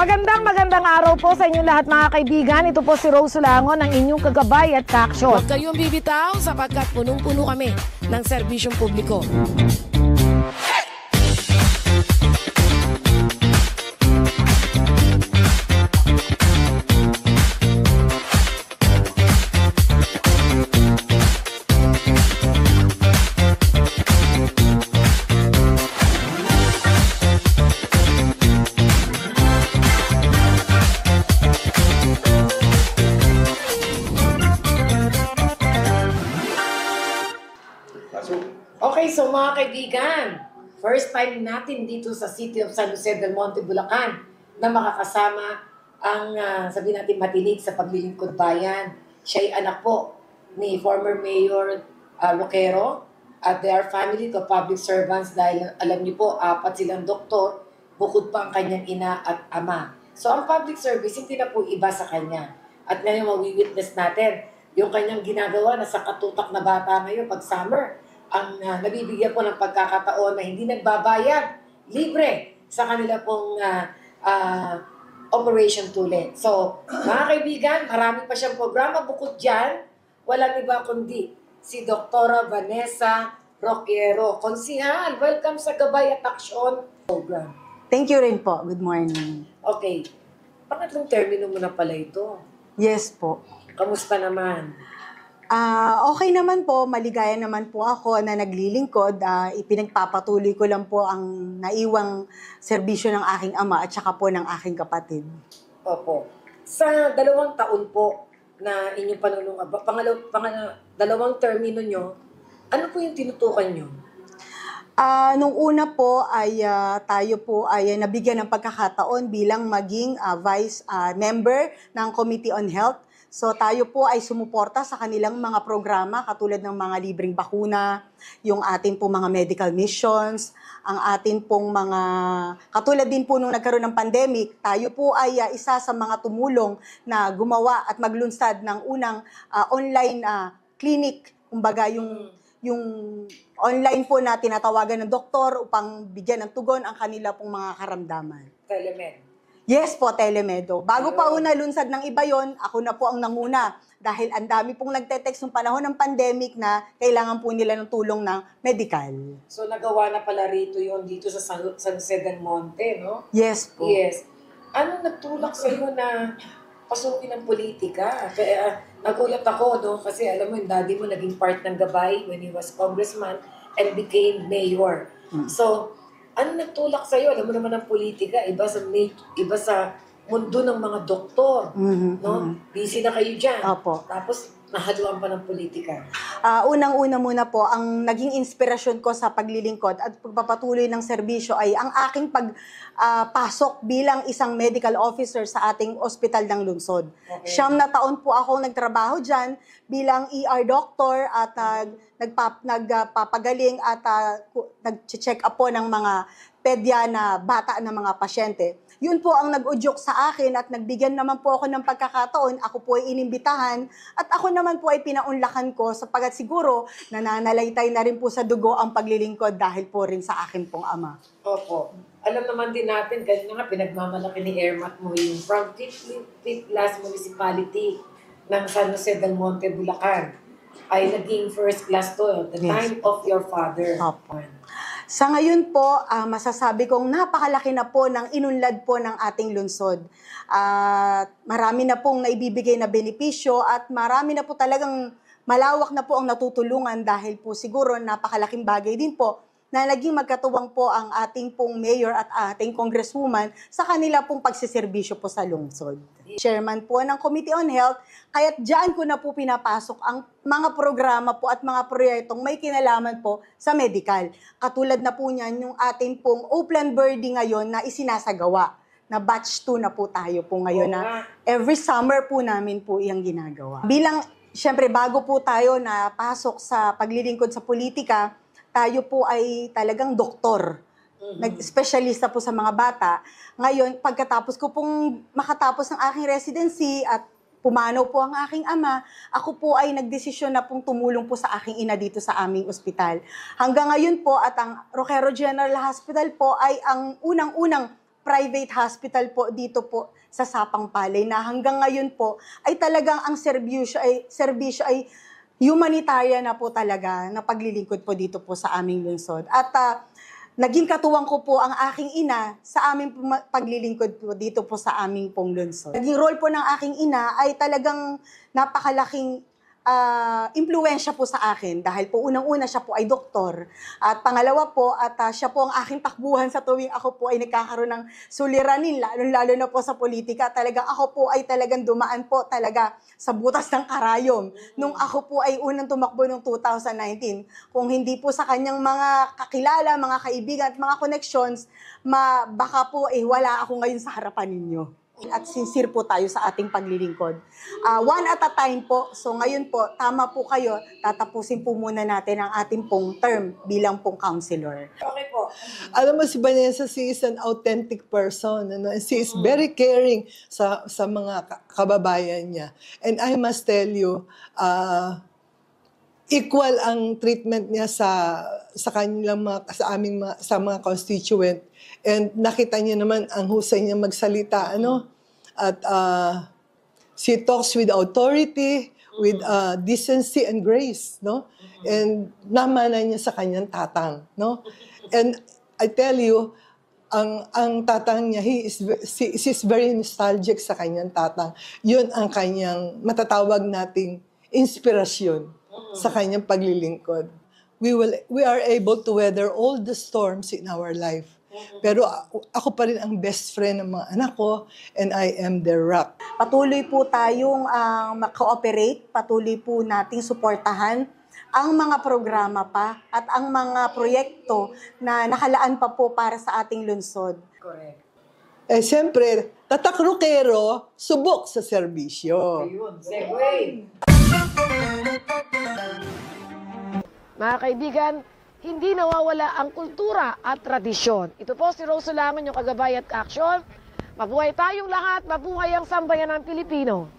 Magandang araw po sa inyong lahat mga kaibigan. Ito po si Rose Langon, ang inyong kagabay at kaaksyon. Huwag kayong bibitaw sapagkat punong-puno kami ng serbisyong publiko. Okay, so mga kaibigan, first time natin dito sa City of San Jose del Monte, Bulacan na makakasama ang, sabihin natin, matinig sa paglilingkod bayan. Siya ay anak po ni former Mayor Roquero at they are family to public servants dahil alam niyo po, 4 silang doktor, bukod pa ang kanyang ina at ama. So ang public service, hindi na po iba sa kanya. At ngayon, mawi-witness natin yung kanyang ginagawa na sa katutak na bata ngayon pag summer. Ang nabibigyan po ng pagkakataon na hindi nagbabayad, libre sa kanila pong operation tulad. So, mga kaibigan, marami pa siyang programa. Bukod dyan, walang iba kundi si Dr. Vanessa Roquero. Konsihal, welcome sa Gabay at Aksyon program. Thank you rin po. Good morning. Okay. Pangatlong termino mo na pala ito. Yes po. Kamusta naman? Okay naman po, maligaya naman po ako na naglilingkod. Ipinagpapatuloy ko lang po ang naiwang serbisyo ng aking ama at saka po ng aking kapatid. Opo. Sa 2 taon po na inyong panunungab, dalawang termino nyo, ano po yung tinutukan nyo? Nung una po ay tayo po ay nabigyan ng pagkakataon bilang maging vice member ng Committee on Health. So tayo po ay sumuporta sa kanilang mga programa katulad ng mga libreng bakuna, yung ating pong mga medical missions, ang ating pong mga, katulad din po nung nagkaroon ng pandemic, tayo po ay isa sa mga tumulong na gumawa at maglunsad ng unang online clinic, kumbaga yung online po na tinatawagan ng doktor upang bigyan ng tugon ang kanila pong mga karamdaman. Telemed. Yes po, telemedo. Bago pa una lunsad ng iba yon, ako na po ang nanguna. Dahil ang dami pong nagte-text ng panahon ng pandemic na kailangan po nila ng tulong ng medical. So nagawa na pala rito yon dito sa San Jose del Monte, no? Yes po. Yes. Ano nagtulak sa iyo na pasukin ng politika? Kaya nagulat ako, no? Kasi alam mo, yung daddy mo naging part ng Gabay when he was congressman and became mayor. So, ano nagtulak sa iyo? Alam mo naman ang politika, iba sa mundo ng mga doktor, no? Busy na kayo diyan. Opo. Tapos nahaluan pa ng politika. Unang-una muna po, ang naging inspirasyon ko sa paglilingkod at pagpapatuloy ng serbisyo ay ang aking pagpasok bilang isang medical officer sa ating ospital ng lungsod. Okay. 9 na taon po akong nagtrabaho dyan bilang ER doctor at nagpapagaling at nag-check up po ng mga pedya na bata na mga pasyente. Yun po ang nag-udyok sa akin at nagbigyan naman po ako ng pagkakataon. Ako po ay inimbitahan at ako naman po ay pinaunlakan ko sapagkat siguro nananalaytay na rin po sa dugo ang paglilingkod dahil po rin sa akin pong ama. Opo. Alam naman din natin, kanina nga pinagmamalaki ni Ermat mo yung from 5th class municipality ng San Jose del Monte, Bulacan ay naging first class to, the time of your father. Opo. Sa ngayon po, masasabi kong napakalaki na po ng inunlad po ng ating lungsod. Marami na pong naibibigay na benepisyo at marami na po talagang malawak na po ang natutulungan dahil po siguro napakalaking bagay din po na naging magkatuwang po ang ating pong mayor at ating congresswoman sa kanila pong pagsiservisyo po sa lungsod. Chairman po ng Committee on Health, kaya't dyan ko na po pinapasok ang mga programa po at mga proyektong may kinalaman po sa medical. Katulad na po niyan yung ating pong Oakland Birdie ngayon na isinasagawa. Na batch 2 na po tayo po ngayon na every summer po namin po iyang ginagawa. Bilang, syempre bago po tayo na pasok sa paglilingkod sa politika, tayo po ay talagang doktor. Nag-specialista po sa mga bata. Ngayon, pagkatapos ko pong makatapos ng aking residency at pumanaw po ang aking ama, ako po ay nagdesisyon na pong tumulong po sa aking ina dito sa aming ospital. Hanggang ngayon po at ang Roquero General Hospital po ay ang unang-unang private hospital po dito po sa Sapang Palay na hanggang ngayon po ay talagang ang serbisyo ay humanitarian na po talaga na paglilingkod po dito po sa aming lungsod. At naging katuwang ko po ang aking ina sa aming paglilingkod po dito po sa aming pong lungsod. Naging role po ng aking ina ay talagang napakalaking impluwensya po sa akin dahil po unang-una siya po ay doktor at pangalawa po at siya po ang aking takbuhan sa tuwing ako po ay nagkakaroon ng suliranin lalo na po sa politika. Talagang ako po ay talagang dumaan po talaga sa butas ng karayom nung ako po ay unang tumakbo noong 2019. Kung hindi po sa kanyang mga kakilala, mga kaibigan at mga connections, baka po wala ako ngayon sa harapan ninyo. At sincere po tayo sa ating paglilingkod. One at a time po. So ngayon po, tama po kayo, tatapusin po muna natin ang ating pong term bilang pong counselor. Okay po. Alam mo, si Vanessa, she is an authentic person. Ano? And she is very caring sa mga kababayan niya. And I must tell you, equal ang treatment niya sa kanilang sa mga constituent. And nakita niyo naman ang husay niya magsalita, ano? At she talks with authority, with decency and grace, no? And namana niya sa kanyang tatang, no? And I tell you, ang tatang niya, she's very nostalgic sa kanyang tatang. Yun ang kanyang matatawag nating inspirasyon sa kanyang paglilingkod. We are able to weather all the storms in our life. Pero ako pa rin ang best friend ng mga anak ko, and I am their rock. Patuloy po tayong mag-cooperate, patuloy po nating suportahan ang mga programa pa at ang mga proyekto na nakalaan pa po para sa ating lungsod. Correct. Siyempre, tatakrukero, subok sa serbisyo. Ayun, segue. Mga kaibigan, hindi nawawala ang kultura at tradisyon. Ito po si Rose Solangon, yung kagabay at action. Mabuhay tayong lahat, mabuhay ang sambayan ng Pilipino.